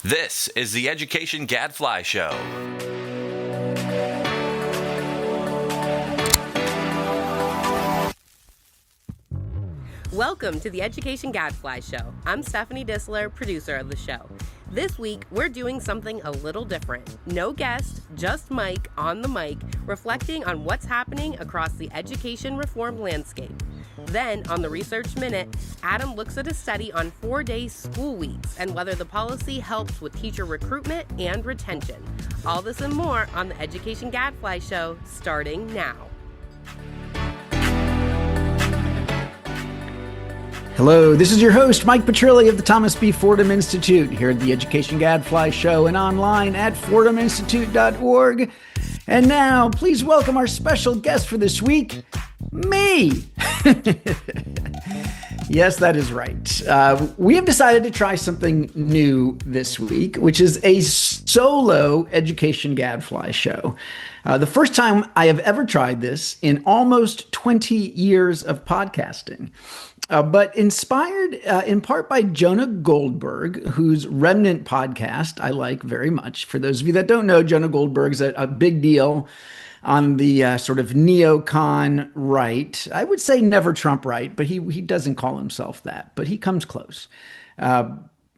This is the Education Gadfly Show. Welcome to the Education Gadfly Show. I'm Stephanie Disler, producer of the show. This week, we're doing something a little different. No guest, just Mike on the mic, reflecting on what's happening across the education reform landscape. Then, on the Research Minute, Adam looks at a study on 4-day school weeks and whether the policy helps with teacher recruitment and retention. All this and more on the Education Gadfly Show, starting now. Hello, this is your host, Mike Petrilli of the Thomas B. Fordham Institute, here at the Education Gadfly Show and online at fordhaminstitute.org. And now, please welcome our special guest for this week, me. Yes, that is right. We have decided to try something new this week, which is a solo Education Gadfly Show. The first time I have ever tried this in almost 20 years of podcasting. But inspired in part by Jonah Goldberg, whose Remnant podcast I like very much. For those of you that don't know, Jonah Goldberg's a big deal on the sort of neocon right. I would say never Trump right, but he doesn't call himself that, but he comes close.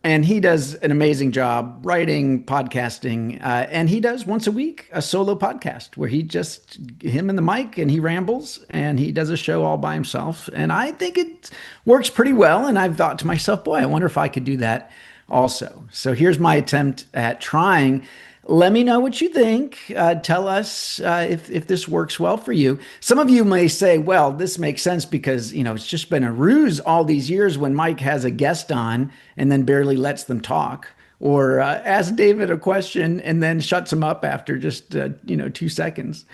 And he does an amazing job writing, podcasting, and he does once a week a solo podcast where him and the mic, and he rambles, and he does a show all by himself. And I think it works pretty well. And I've thought to myself, boy, I wonder if I could do that also. So here's my attempt at trying. Let me know what you think. Tell us if this works well for you. Some of you may say, well, this makes sense because, it's just been a ruse all these years when Mike has a guest on and then barely lets them talk, or asks David a question and then shuts him up after just, 2 seconds.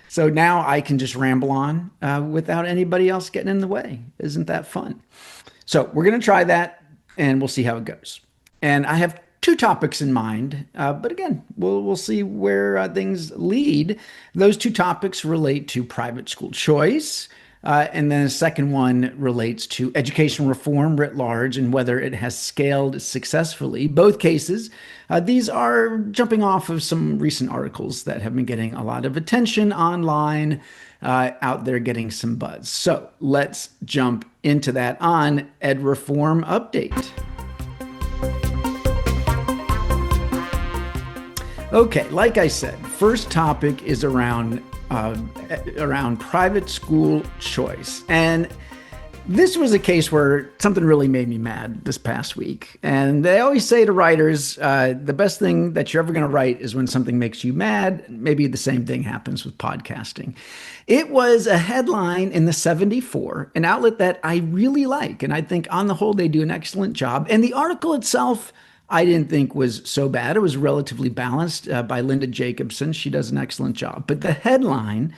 So now I can just ramble on without anybody else getting in the way. Isn't that fun? So we're going to try that and we'll see how it goes. And I have 2 topics in mind, but again, we'll see where things lead. Those 2 topics relate to private school choice, and then the second one relates to education reform writ large and whether it has scaled successfully. Both cases, these are jumping off of some recent articles that have been getting a lot of attention online, out there getting some buzz. So let's jump into that on Ed Reform Update. Okay, like I said, first topic is around private school choice. And this was a case where something really made me mad this past week. And they always say to writers, the best thing that you're ever going to write is when something makes you mad. Maybe the same thing happens with podcasting. It was a headline in the 74, an outlet that I really like. And I think on the whole, they do an excellent job. And the article itself, I didn't think was so bad. It was relatively balanced by Linda Jacobson. She does an excellent job. But the headline,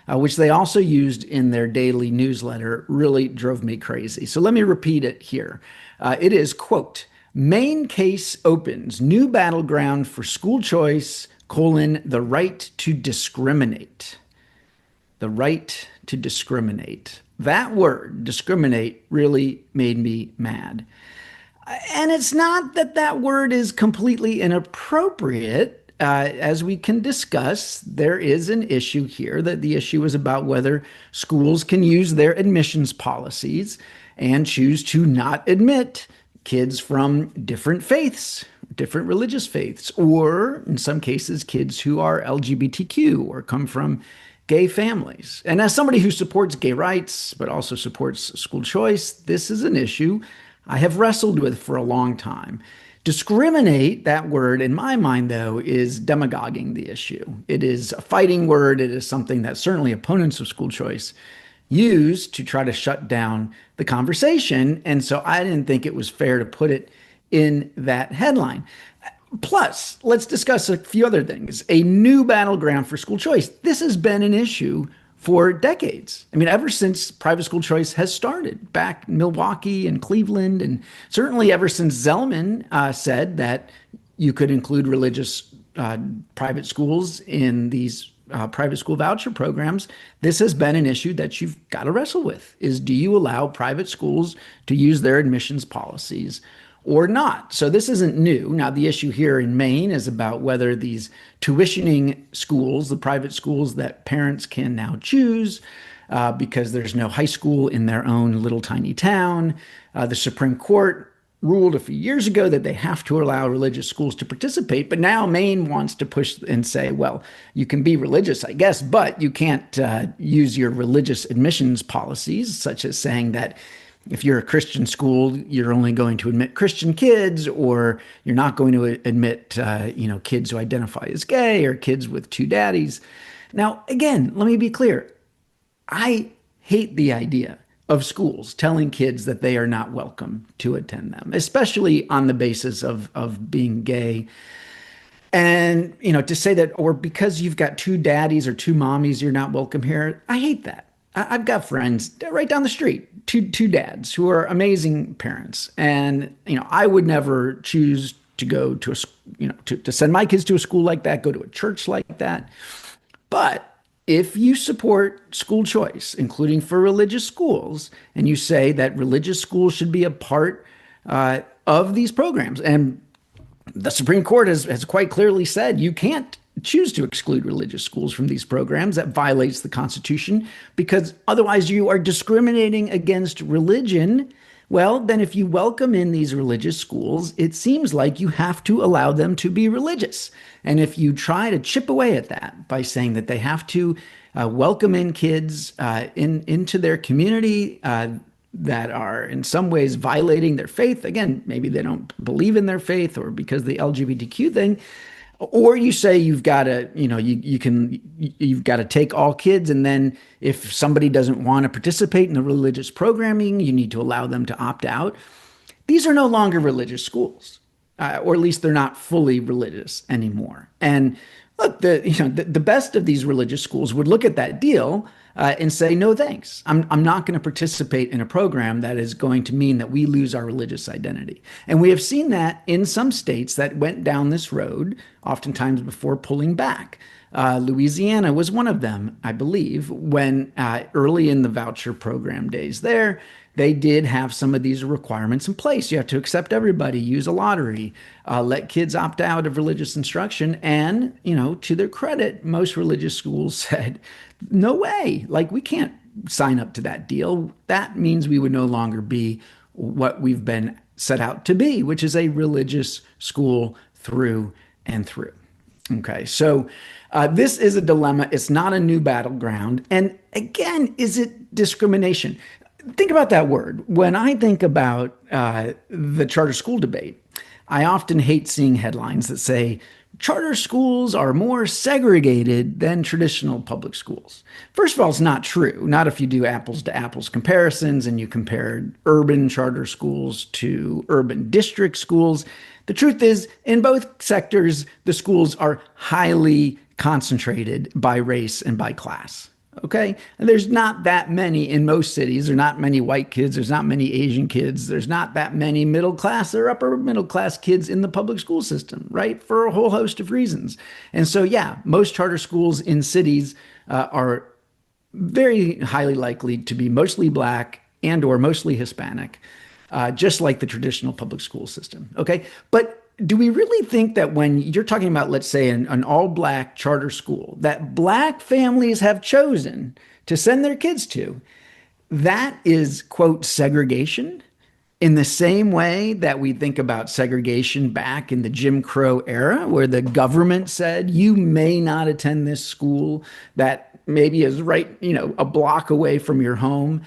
which they also used in their daily newsletter, really drove me crazy. So let me repeat it here. It is, quote, Maine case opens, new battleground for school choice, the right to discriminate. The right to discriminate. That word, discriminate, really made me mad. And it's not that word is completely inappropriate. As we can discuss, there is an issue here that the issue is about whether schools can use their admissions policies and choose to not admit kids from different faiths, different religious faiths, or in some cases, kids who are LGBTQ or come from gay families. And as somebody who supports gay rights, but also supports school choice, this is an issue I have wrestled with for a long time. Discriminate, that word, in my mind, though, is demagoguing the issue. It is a fighting word. It is something that certainly opponents of school choice use to try to shut down the conversation. And so I didn't think it was fair to put it in that headline. Plus, let's discuss a few other things. A new battleground for school choice. This has been an issue for decades. I mean, ever since private school choice has started, back in Milwaukee and Cleveland, and certainly ever since Zellman said that you could include religious private schools in these private school voucher programs, this has been an issue that you've got to wrestle with, is do you allow private schools to use their admissions policies or not. So this isn't new. Now, the issue here in Maine is about whether these tuitioning schools, the private schools that parents can now choose, because there's no high school in their own little tiny town. The Supreme Court ruled a few years ago that they have to allow religious schools to participate. But now Maine wants to push and say, well, you can be religious, I guess, but you can't use your religious admissions policies, such as saying that if you're a Christian school, you're only going to admit Christian kids, or you're not going to admit, kids who identify as gay or kids with two daddies. Now, again, let me be clear. I hate the idea of schools telling kids that they are not welcome to attend them, especially on the basis of being gay. And, to say that, or because you've got two daddies or two mommies, you're not welcome here. I hate that. I've got friends right down the street, two dads who are amazing parents. And, I would never choose to go to to send my kids to a school like that, go to a church like that. But if you support school choice, including for religious schools, and you say that religious schools should be a part of these programs, and the Supreme Court has quite clearly said you can't choose to exclude religious schools from these programs, that violates the Constitution, because otherwise you are discriminating against religion. Well, then if you welcome in these religious schools, it seems like you have to allow them to be religious. And if you try to chip away at that by saying that they have to welcome in kids into their community that are in some ways violating their faith, again, maybe they don't believe in their faith or because of the LGBTQ thing, or you say you've got to, you've got to take all kids, and then if somebody doesn't want to participate in the religious programming, you need to allow them to opt out. These are no longer religious schools, or at least they're not fully religious anymore. And look, the best of these religious schools would look at that deal and say, no, thanks. I'm not going to participate in a program that is going to mean that we lose our religious identity. And we have seen that in some states that went down this road, oftentimes before pulling back. Louisiana was one of them, I believe, when early in the voucher program days there, they did have some of these requirements in place. You have to accept everybody, use a lottery, let kids opt out of religious instruction. And, to their credit, most religious schools said, no way, we can't sign up to that deal. That means we would no longer be what we've been set out to be, which is a religious school through and through. Okay, so this is a dilemma. It's not a new battleground. And again, is it discrimination? Think about that word. When I think about the charter school debate, I often hate seeing headlines that say, charter schools are more segregated than traditional public schools. First of all, it's not true. Not if you do apples to apples comparisons and you compare urban charter schools to urban district schools. The truth is, in both sectors, the schools are highly concentrated by race and by class. Okay. And there's not that many in most cities. There's not many white kids. There's not many Asian kids. There's not that many middle class or upper middle class kids in the public school system, right? For a whole host of reasons. And so, yeah, most charter schools in cities are very highly likely to be mostly Black and or mostly Hispanic, just like the traditional public school system. Okay. But do we really think that when you're talking about, let's say, an all-Black charter school that Black families have chosen to send their kids to, that is, quote, segregation? In the same way that we think about segregation back in the Jim Crow era, where the government said, you may not attend this school that maybe is right, a block away from your home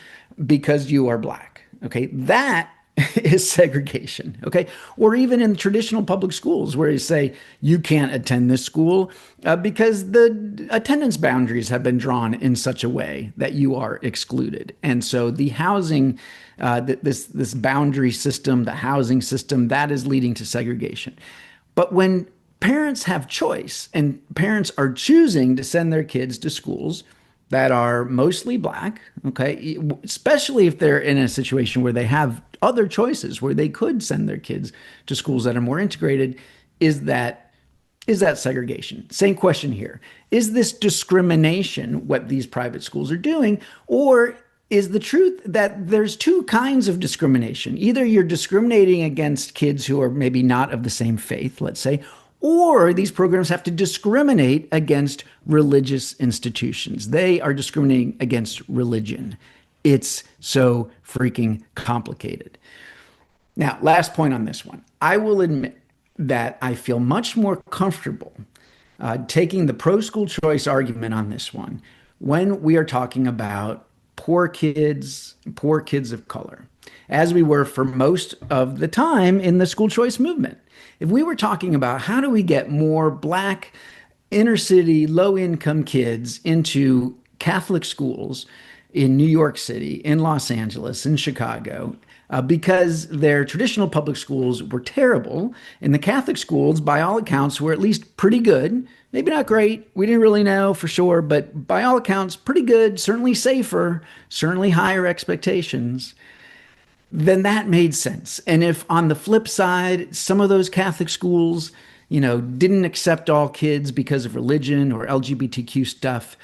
because you are Black. Okay, that is segregation, okay? Or even in traditional public schools where you say you can't attend this school because the attendance boundaries have been drawn in such a way that you are excluded. And so the housing, this boundary system, the housing system, that is leading to segregation. But when parents have choice and parents are choosing to send their kids to schools that are mostly Black, okay, especially if they're in a situation where they have other choices, where they could send their kids to schools that are more integrated, is that segregation? Same question here. Is this discrimination, what these private schools are doing, or is the truth that there's two kinds of discrimination. Either you're discriminating against kids who are maybe not of the same faith, let's say, or these programs have to discriminate against religious institutions. They are discriminating against religion. It's so freaking complicated. Now, last point on this one. I will admit that I feel much more comfortable taking the pro-school choice argument on this one when we are talking about poor kids of color, as we were for most of the time in the school choice movement. If we were talking about how do we get more Black, inner city, low income kids into Catholic schools in New York City, in Los Angeles, in Chicago, because their traditional public schools were terrible, and the Catholic schools, by all accounts, were at least pretty good. Maybe not great. We didn't really know for sure, but by all accounts, pretty good, certainly safer, certainly higher expectations. Then that made sense. And if on the flip side, some of those Catholic schools, didn't accept all kids because of religion or LGBTQ stuff,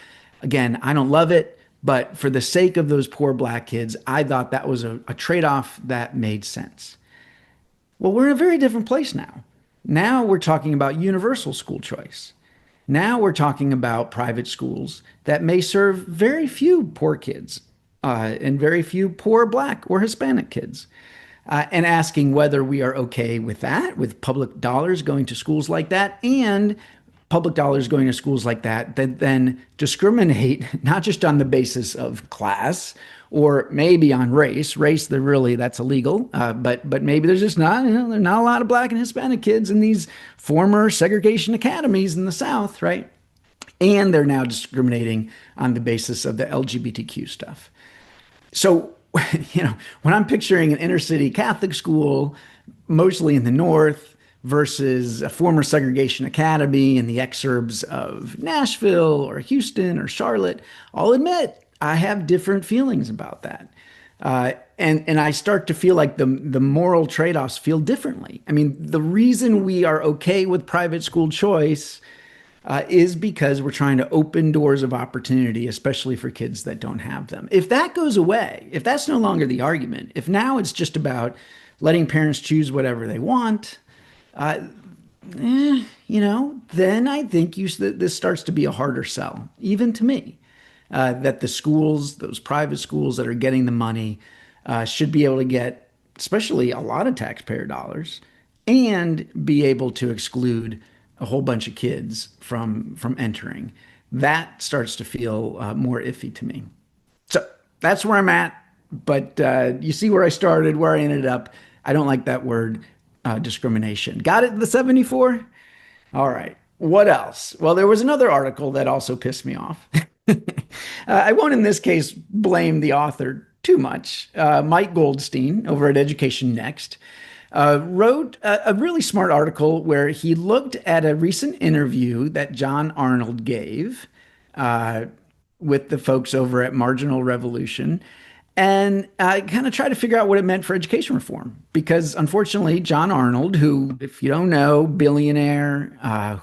again, I don't love it. But for the sake of those poor Black kids, I thought that was a trade-off that made sense. Well, we're in a very different place now. Now we're talking about universal school choice. Now we're talking about private schools that may serve very few poor kids and very few poor Black or Hispanic kids, and asking whether we are okay with that, with public dollars going to schools like that, and public dollars going to schools like that then discriminate not just on the basis of class or maybe on race. That's illegal. But maybe there's just not a lot of Black and Hispanic kids in these former segregation academies in the South, right? And they're now discriminating on the basis of the LGBTQ stuff. So, when I'm picturing an inner city Catholic school, mostly in the North, versus a former segregation academy in the exurbs of Nashville or Houston or Charlotte, I'll admit I have different feelings about that. And I start to feel like the moral trade-offs feel differently. I mean, the reason we are okay with private school choice is because we're trying to open doors of opportunity, especially for kids that don't have them. If that goes away, if that's no longer the argument, if now it's just about letting parents choose whatever they want, then I think this starts to be a harder sell, even to me, that the schools, those private schools that are getting the money, should be able to get, especially a lot of taxpayer dollars, and be able to exclude a whole bunch of kids from entering. That starts to feel more iffy to me. So that's where I'm at. But you see where I started, where I ended up. I don't like that word. Discrimination. Got it? The 74? All right. What else? Well, there was another article that also pissed me off. I won't, in this case, blame the author too much. Mike Goldstein over at Education Next wrote a really smart article where he looked at a recent interview that John Arnold gave with the folks over at Marginal Revolution, and kind of try to figure out what it meant for education reform. Because unfortunately, John Arnold, who, if you don't know, billionaire,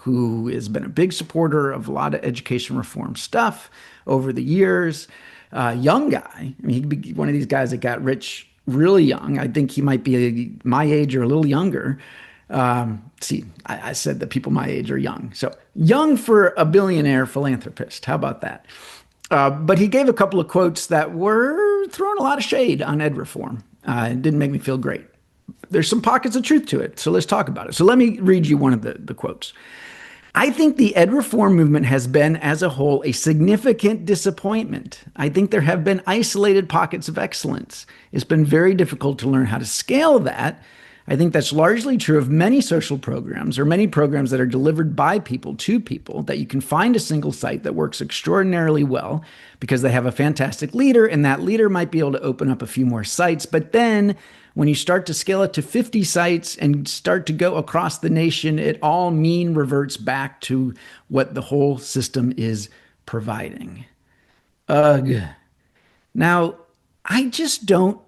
who has been a big supporter of a lot of education reform stuff over the years, young guy. I mean, he could be one of these guys that got rich really young. I think he might be my age or a little younger. I said that people my age are young. So young for a billionaire philanthropist. How about that? But he gave a couple of quotes that were throwing a lot of shade on ed reform. It didn't make me feel great. There's some pockets of truth to it, so let's talk about it. So let me read you one of the quotes. I think the ed reform movement has been, as a whole, a significant disappointment. I think there have been isolated pockets of excellence. It's been very difficult to learn how to scale that. I think that's largely true of many social programs, or many programs that are delivered by people to people, that you can find a single site that works extraordinarily well because they have a fantastic leader, and that leader might be able to open up a few more sites. But then when you start to scale it to 50 sites and start to go across the nation, it all reverts back to what the whole system is providing. Ugh. Now, I just don't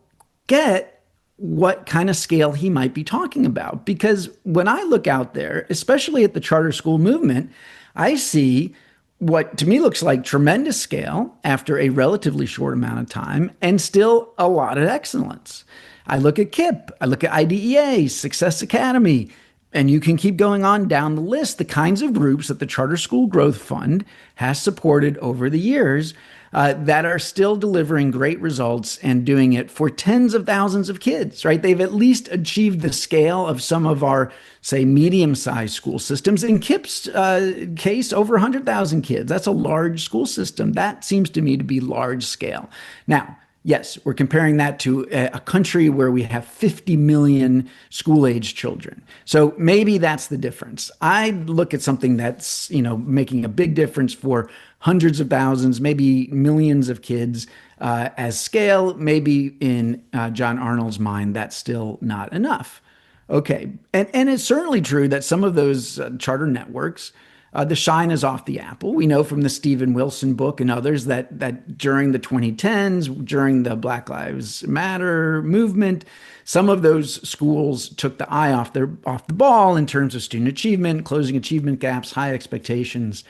get what kind of scale he might be talking about. Because when I look out there, especially at the charter school movement, I see what to me looks like tremendous scale after a relatively short amount of time and still a lot of excellence. I look at KIPP, I look at IDEA, Success Academy, and you can keep going on down the list, the kinds of groups that the Charter School Growth Fund has supported over the years that are still delivering great results and doing it for tens of thousands of kids, right? They've at least achieved the scale of some of our, say, medium-sized school systems. In KIPP's case, over 100,000 kids. That's a large school system. That seems to me to be large scale. Now, yes, we're comparing that to a country where we have 50 million school-age children. So maybe that's the difference. I look at something that's, making a big difference for hundreds of thousands, maybe millions of kids as scale. Maybe in John Arnold's mind, that's still not enough. Okay, and it's certainly true that some of those charter networks, the shine is off the apple. We know from the Stephen Wilson book and others that during the 2010s, during the Black Lives Matter movement, some of those schools took the eye off the ball in terms of student achievement, closing achievement gaps, high expectations,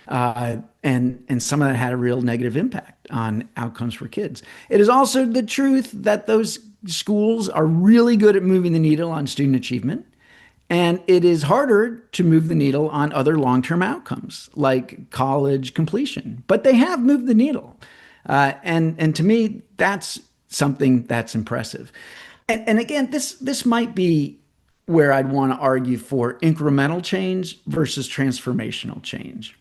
and some of that had a real negative impact on outcomes for kids. It is also the truth that those schools are really good at moving the needle on student achievement. And it is harder to move the needle on other long-term outcomes like college completion, but they have moved the needle. And to me, that's something that's impressive. And again, this might be where I'd want to argue for incremental change versus transformational change.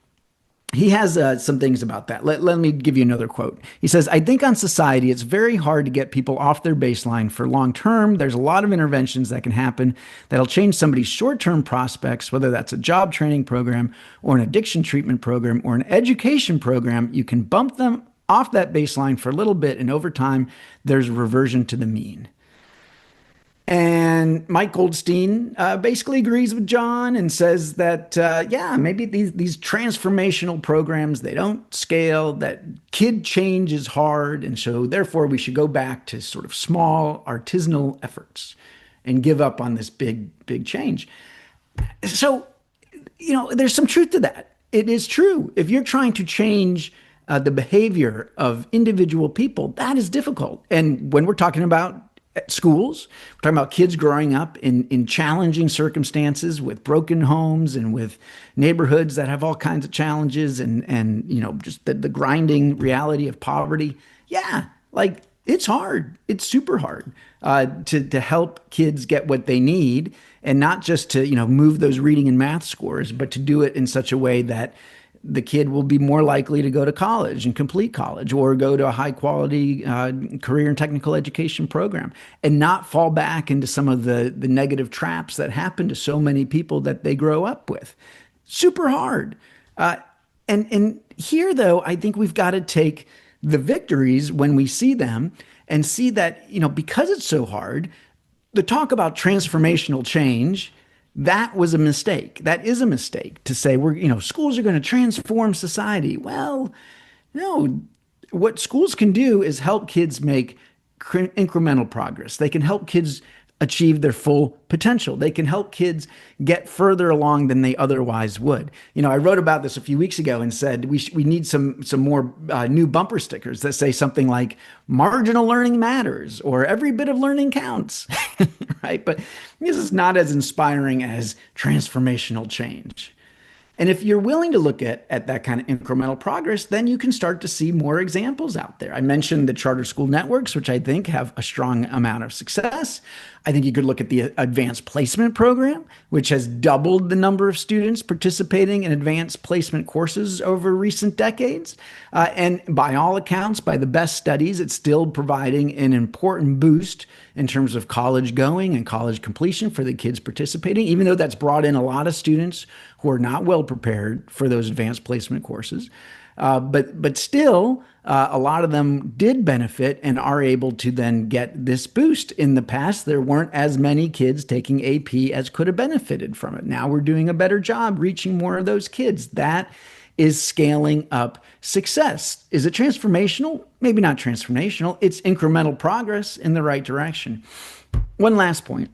He has some things about that. Let me give you another quote. He says, I think on society, it's very hard to get people off their baseline for long term. There's a lot of interventions that can happen that'll change somebody's short-term prospects, whether that's a job training program or an addiction treatment program or an education program. You can bump them off that baseline for a little bit, and over time, there's a reversion to the mean. And Mike Goldstein basically agrees with John and says that, maybe these transformational programs, they don't scale, that kid change is hard. And so therefore we should go back to sort of small artisanal efforts and give up on this big change. So, there's some truth to that. It is true. If you're trying to change the behavior of individual people, that is difficult. And when we're talking about schools, we're talking about kids growing up in challenging circumstances with broken homes and with neighborhoods that have all kinds of challenges and just the grinding reality of poverty. Yeah, like it's hard. It's super hard to help kids get what they need, and not just to, move those reading and math scores, but to do it in such a way that the kid will be more likely to go to college and complete college or go to a high quality career and technical education program and not fall back into some of the negative traps that happen to so many people that they grow up with. Super hard. And here, though, I think we've got to take the victories when we see them and see that, because it's so hard, the talk about transformational change, that was a mistake. That is a mistake to say schools are going to transform society. Well, no, what schools can do is help kids make incremental progress. They can help kids achieve their full potential. They can help kids get further along than they otherwise would. I wrote about this a few weeks ago and said we need some more new bumper stickers that say something like marginal learning matters or every bit of learning counts, right? But this is not as inspiring as transformational change. And if you're willing to look at that kind of incremental progress, then you can start to see more examples out there. I mentioned the charter school networks, which I think have a strong amount of success. I think you could look at the advanced placement program, which has doubled the number of students participating in advanced placement courses over recent decades. And by all accounts, by the best studies, it's still providing an important boost in terms of college going and college completion for the kids participating, even though that's brought in a lot of students who are not well prepared for those advanced placement courses. But still, a lot of them did benefit and are able to then get this boost. In the past, there weren't as many kids taking AP as could have benefited from it. Now we're doing a better job reaching more of those kids. That is scaling up success. Is it transformational? Maybe not transformational. It's incremental progress in the right direction. One last point.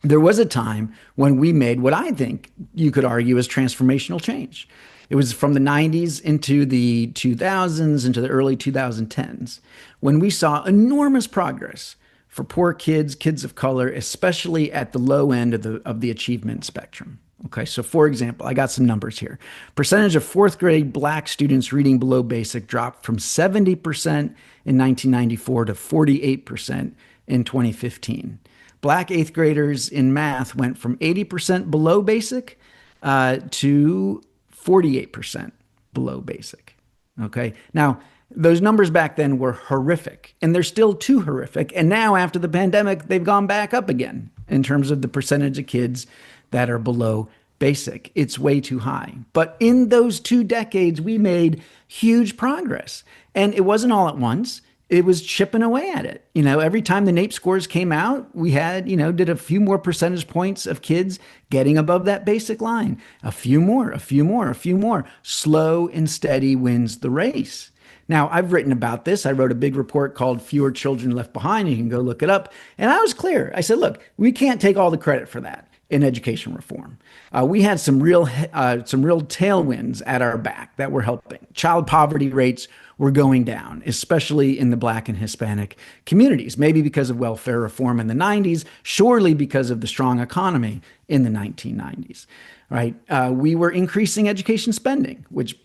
there was a time when we made what I think you could argue is transformational change. It was from the 90s into the 2000s, into the early 2010s, when we saw enormous progress for poor kids, kids of color, especially at the low end of the achievement spectrum. Okay, so for example, I got some numbers here. Percentage of fourth grade Black students reading below basic dropped from 70% in 1994 to 48% in 2015. Black eighth graders in math went from 80% below basic to 48% below basic. Okay, now those numbers back then were horrific, and they're still too horrific. And now, after the pandemic, they've gone back up again in terms of the percentage of kids that are below basic. It's way too high. But in those 2 decades, we made huge progress. And it wasn't all at once. It was chipping away at it. Every time the NAEP scores came out, we had, did a few more percentage points of kids getting above that basic line. A few more, a few more, a few more. Slow and steady wins the race. Now, I've written about this. I wrote a big report called Fewer Children Left Behind. You can go look it up. And I was clear. I said, look, we can't take all the credit for that in education reform. We had some real tailwinds at our back that were helping. Child poverty rates were going down, especially in the Black and Hispanic communities, maybe because of welfare reform in the 90s, surely because of the strong economy in the 1990s, right? We were increasing education spending, which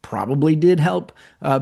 probably did help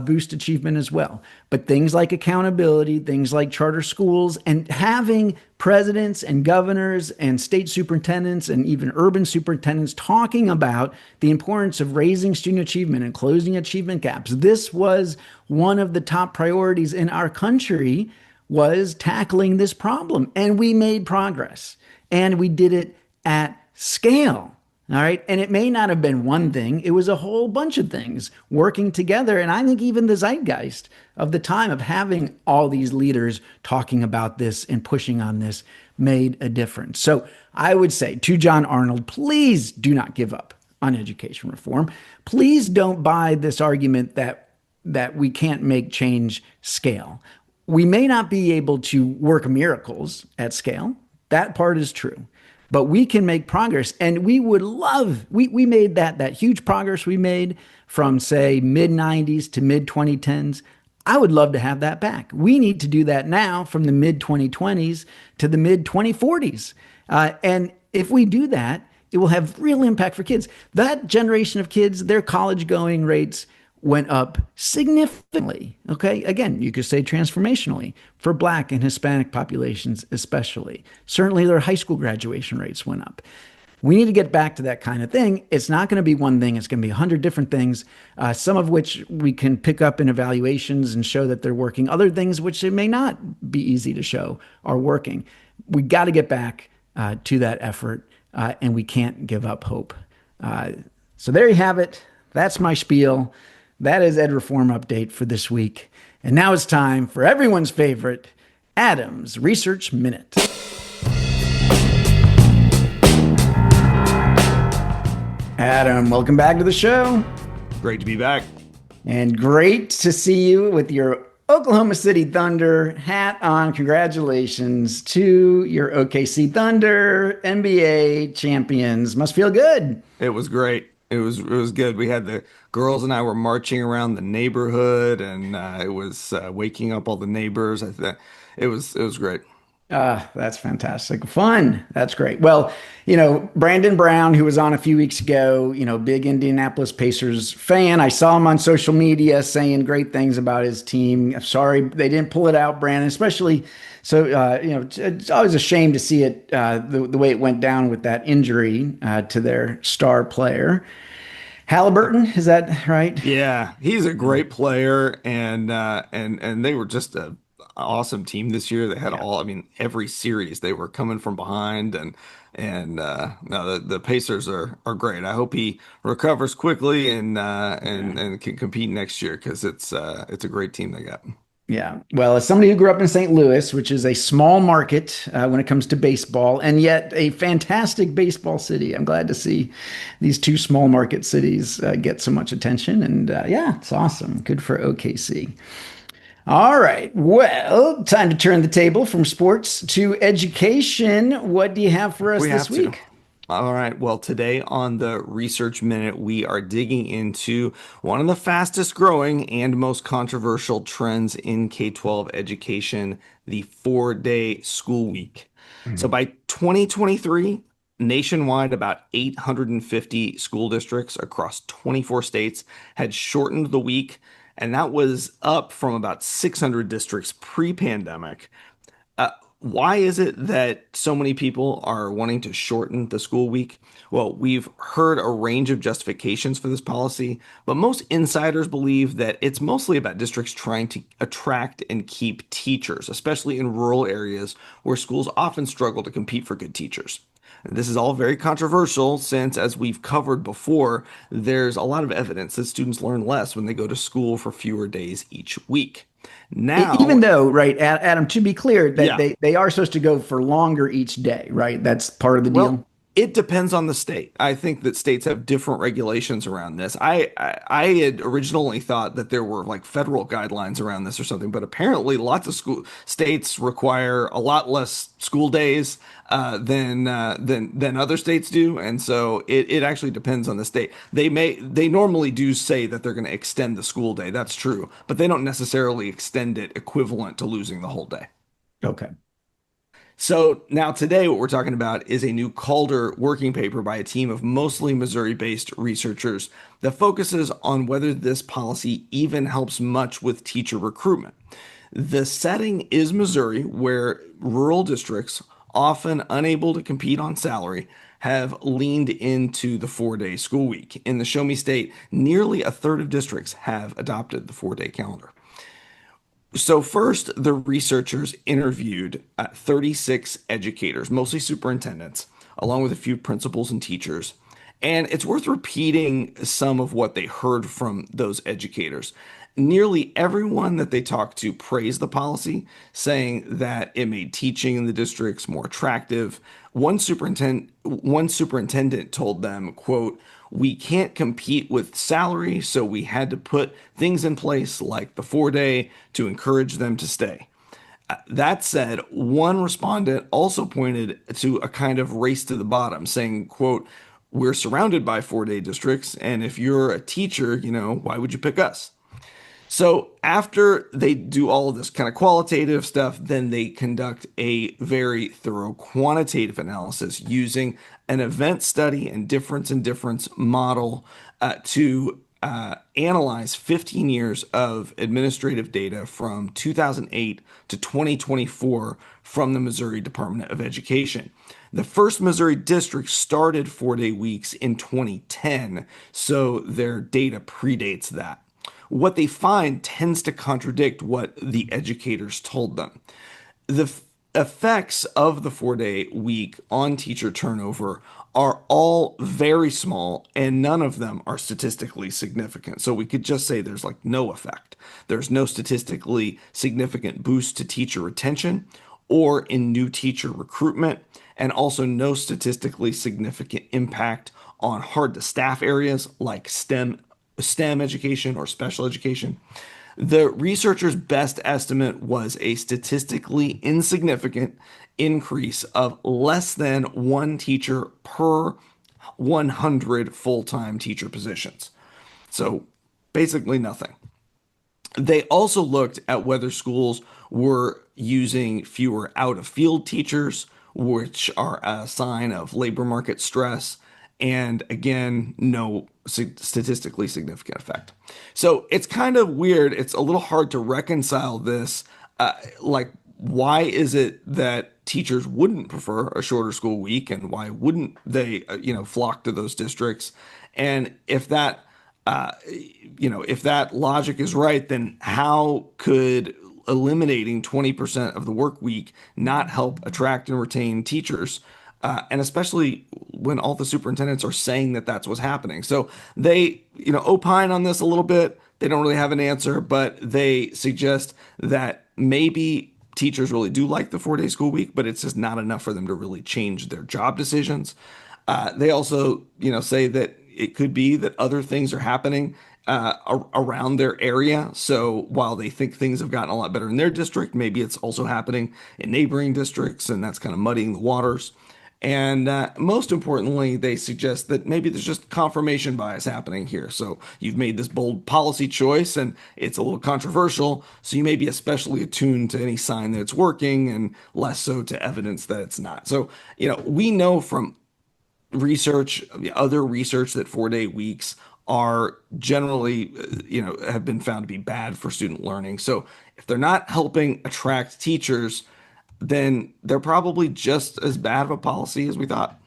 boost achievement as well. But things like accountability, things like charter schools, and having presidents and governors and state superintendents and even urban superintendents talking about the importance of raising student achievement and closing achievement gaps. This was one of the top priorities in our country, was tackling this problem. And we made progress, and we did it at scale. All right. And it may not have been one thing. It was a whole bunch of things working together. And I think even the zeitgeist of the time of having all these leaders talking about this and pushing on this made a difference. So I would say to John Arnold, please do not give up on education reform. Please don't buy this argument that we can't make change scale. We may not be able to work miracles at scale. That part is true. But we can make progress, and we would love, we made that huge progress we made from, say, mid-90s to mid-2010s. I would love to have that back. We need to do that now from the mid-2020s to the mid-2040s. And if we do that, it will have real impact for kids. That generation of kids, their college-going rates went up significantly. Okay. Again, you could say transformationally for Black and Hispanic populations, especially. Certainly their high school graduation rates went up. We need to get back to that kind of thing. It's not going to be one thing. It's going to be 100 different things, some of which we can pick up in evaluations and show that they're working. Other things which it may not be easy to show are working. We got to get back to that effort, and we can't give up hope. So there you have it. That's my spiel. That is Ed Reform Update for this week. And now it's time for everyone's favorite, Adam's Research Minute. Adam, welcome back to the show. Great to be back. And great to see you with your Oklahoma City Thunder hat on. Congratulations to your OKC Thunder, NBA champions. Must feel good. It was great. It was good. We had the girls and I were marching around the neighborhood, and it was waking up all the neighbors. It was great. That's fantastic. Fun. That's great. Well, Brandon Brown, who was on a few weeks ago, big Indianapolis Pacers fan. I saw him on social media saying great things about his team. I'm sorry they didn't pull it out, Brandon, especially. So, it's always a shame to see it the way it went down with that injury to their star player. Halliburton, is that right? Yeah, he's a great player, and they were just an awesome team this year. They had every series they were coming from behind, and no, the Pacers are great. I hope he recovers quickly and can compete next year, because it's a great team they got. Yeah. Well, as somebody who grew up in St. Louis, which is a small market when it comes to baseball, and yet a fantastic baseball city, I'm glad to see these two small market cities get so much attention. And yeah, it's awesome. Good for OKC. All right. Well, time to turn the table from sports to education. What do you have for us We this have to. week? All right. Well, today on the Research Minute, we are digging into one of the fastest growing and most controversial trends in K-12 education, the 4-day school week. So by 2023, nationwide, about 850 school districts across 24 states had shortened the week, and that was up from about 600 districts pre-pandemic. Why is it that so many people are wanting to shorten the school week? Well, we've heard a range of justifications for this policy, but most insiders believe that it's mostly about districts trying to attract and keep teachers, especially in rural areas where schools often struggle to compete for good teachers. This is all very controversial since, as we've covered before, there's a lot of evidence that students learn less when they go to school for fewer days each week. Even Now, though, right, Adam, to be clear, that yeah. they are supposed to go for longer each day, right? That's part of the Well, deal. it depends on the state. I think that states have different regulations around this. I had originally thought that there were like federal guidelines around this or something, but apparently lots of school states require a lot less school days than other states do, and so it actually depends on the state. They normally do say that they're going to extend the school day. That's true, but they don't necessarily extend it equivalent to losing the whole day. Okay. So now today, what we're talking about is a new Calder working paper by a team of mostly Missouri-based researchers that focuses on whether this policy even helps much with teacher recruitment. The setting is Missouri, where rural districts, often unable to compete on salary, have leaned into the 4-day school week. In the Show Me State, nearly a third of districts have adopted the 4-day calendar. So first, the researchers interviewed 36 educators, mostly superintendents, along with a few principals and teachers. And it's worth repeating some of what they heard from those educators. Nearly everyone that they talked to praised the policy, saying that it made teaching in the districts more attractive. One superintendent told them, quote, "We can't compete with salary, so we had to put things in place like the 4-day to encourage them to stay." That said, one respondent also pointed to a kind of race to the bottom, saying, quote, "We're surrounded by 4-day districts, and if you're a teacher, why would you pick us?" So after they do all of this kind of qualitative stuff, then they conduct a very thorough quantitative analysis using an event study and difference model to analyze 15 years of administrative data from 2008 to 2024 from the Missouri Department of Education. The first Missouri district started 4-day weeks in 2010, so their data predates that. What they find tends to contradict what the educators told them. The effects of the 4-day week on teacher turnover are all very small, and none of them are statistically significant. So we could just say there's like no effect. There's no statistically significant boost to teacher retention or in new teacher recruitment, and also no statistically significant impact on hard to staff areas like STEM education or special education. The researchers' best estimate was a statistically insignificant increase of less than one teacher per 100 full-time teacher positions. So basically nothing. They also looked at whether schools were using fewer out-of-field teachers, which are a sign of labor market stress. And again, no statistically significant effect. So it's kind of weird. It's a little hard to reconcile this. Why is it that teachers wouldn't prefer a shorter school week, and why wouldn't they, flock to those districts? And if that, if that logic is right, then how could eliminating 20% of the work week not help attract and retain teachers? And especially when all the superintendents are saying that that's what's happening. So they, opine on this a little bit. They don't really have an answer, but they suggest that maybe teachers really do like the 4-day school week, but it's just not enough for them to really change their job decisions. They also, say that it could be that other things are happening around their area. So while they think things have gotten a lot better in their district, maybe it's also happening in neighboring districts, and that's kind of muddying the waters. And most importantly, they suggest that maybe there's just confirmation bias happening here. So you've made this bold policy choice and it's a little controversial. So you may be especially attuned to any sign that it's working and less so to evidence that it's not. So, we know from research, other research, that 4-day weeks are generally, have been found to be bad for student learning. So if they're not helping attract teachers, then they're probably just as bad of a policy as we thought.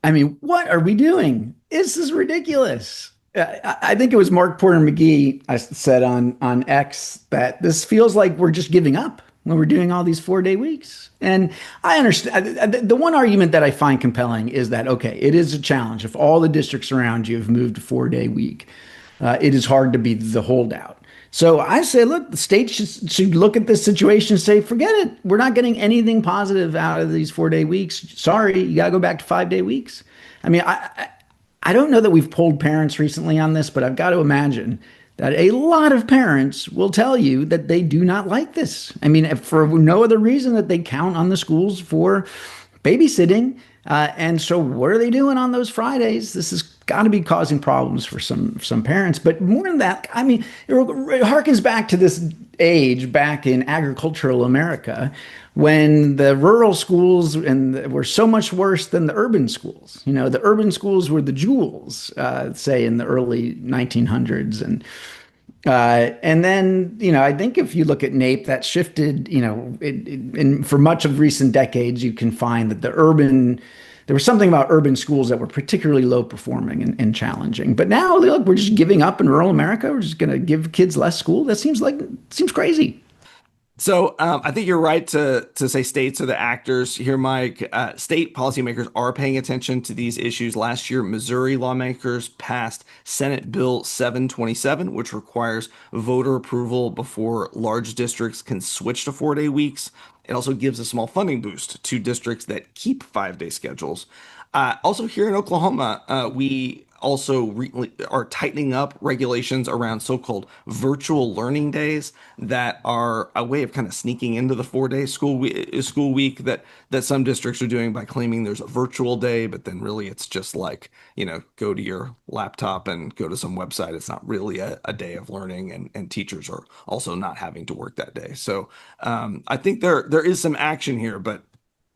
I mean, what are we doing? This is ridiculous. I think it was Mark Porter McGee I said on X that this feels like we're just giving up when we're doing all these 4-day weeks. And I understand. The one argument that I find compelling is that, okay, it is a challenge. If all the districts around you have moved to 4-day week, it is hard to be the holdout. So I say, look, the state should look at this situation and say, forget it. We're not getting anything positive out of these 4-day weeks. Sorry, you got to go back to 5-day weeks. I mean, I don't know that we've polled parents recently on this, but I've got to imagine that a lot of parents will tell you that they do not like this. I mean, for no other reason that they count on the schools for babysitting. And so what are they doing on those Fridays? This has got to be causing problems for some parents. But more than that, I mean, it harkens back to this age back in agricultural America when the rural schools were so much worse than the urban schools. The urban schools were the jewels, say in the early 1900s. And then, I think if you look at NAEP, that shifted, and for much of recent decades, you can find that there was something about urban schools that were particularly low performing and challenging. But now, look, we're just giving up in rural America. We're just going to give kids less school. That seems crazy. So I think you're right to say states are the actors here, Mike. State policymakers are paying attention to these issues. Last year, Missouri lawmakers passed Senate Bill 727, which requires voter approval before large districts can switch to 4-day weeks. It also gives a small funding boost to districts that keep 5-day schedules. Also here in Oklahoma, we also are tightening up regulations around so-called virtual learning days that are a way of kind of sneaking into the 4-day school week that some districts are doing by claiming there's a virtual day, but then really it's just like, go to your laptop and go to some website. It's not really a day of learning, and teachers are also not having to work that day. So I think there is some action here, but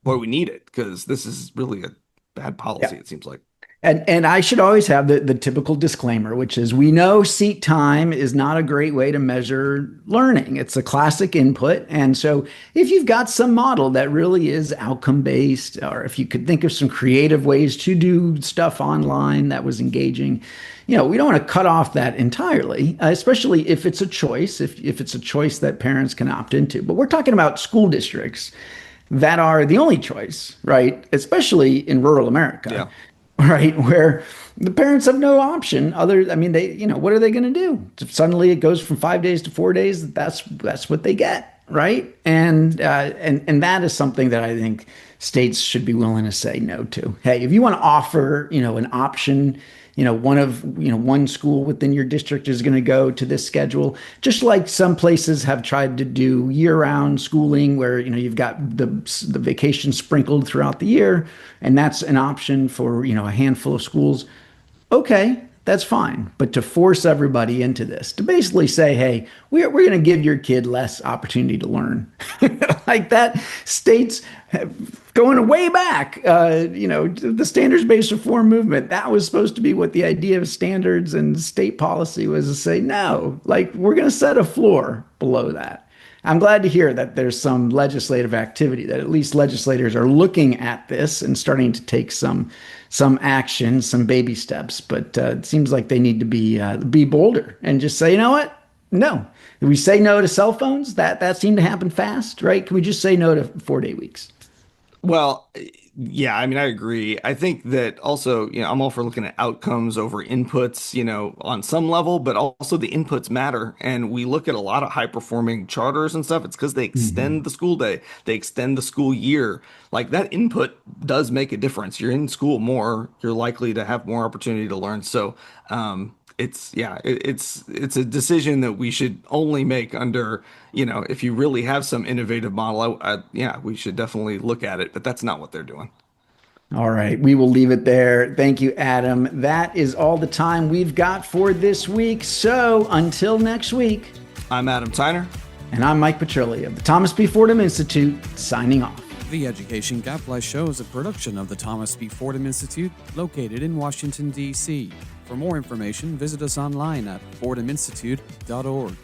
boy, we need it because this is really a bad policy, It seems like. And I should always have the typical disclaimer, which is we know seat time is not a great way to measure learning. It's a classic input. And so if you've got some model that really is outcome based, or if you could think of some creative ways to do stuff online that was engaging, we don't want to cut off that entirely, especially if it's a choice, if it's a choice that parents can opt into. But we're talking about school districts that are the only choice, right? Especially in rural America. Yeah. Right, where the parents have no option what are they going to do? If suddenly it goes from 5 days to 4 days, that's what they get, right? And that is something that I think states should be willing to say no to. Hey, if you want to offer, an option, one school within your district is going to go to this schedule, just like some places have tried to do year-round schooling where, you've got the vacation sprinkled throughout the year, and that's an option for, a handful of schools. Okay, that's fine. But to force everybody into this, to basically say, hey, we're going to give your kid less opportunity to learn, like that, states going way back, the standards-based reform movement, that was supposed to be what the idea of standards and state policy was, to say, no, we're going to set a floor below that. I'm glad to hear that there's some legislative activity, that at least legislators are looking at this and starting to take some action, some baby steps. But it seems like they need to be bolder and just say, you know what? No. If we say no to cell phones, that seemed to happen fast, right? Can we just say no to 4-day weeks? Well, Yeah, I mean, I agree. I think that also, I'm all for looking at outcomes over inputs, on some level, but also the inputs matter. And we look at a lot of high performing charters and stuff. It's because they extend the school day, they extend the school year. Like that input does make a difference. You're in school more, you're likely to have more opportunity to learn. So, it's a decision that we should only make under, if you really have some innovative model, we should definitely look at it, but that's not what they're doing. All right, we will leave it there. Thank you, Adam. That is all the time we've got for this week. So until next week, I'm Adam Tyner. And I'm Mike Petrilli of the Thomas B. Fordham Institute, signing off. The Education Gadfly Show is a production of the Thomas B. Fordham Institute, located in Washington, D.C. For more information, visit us online at fordhaminstitute.org.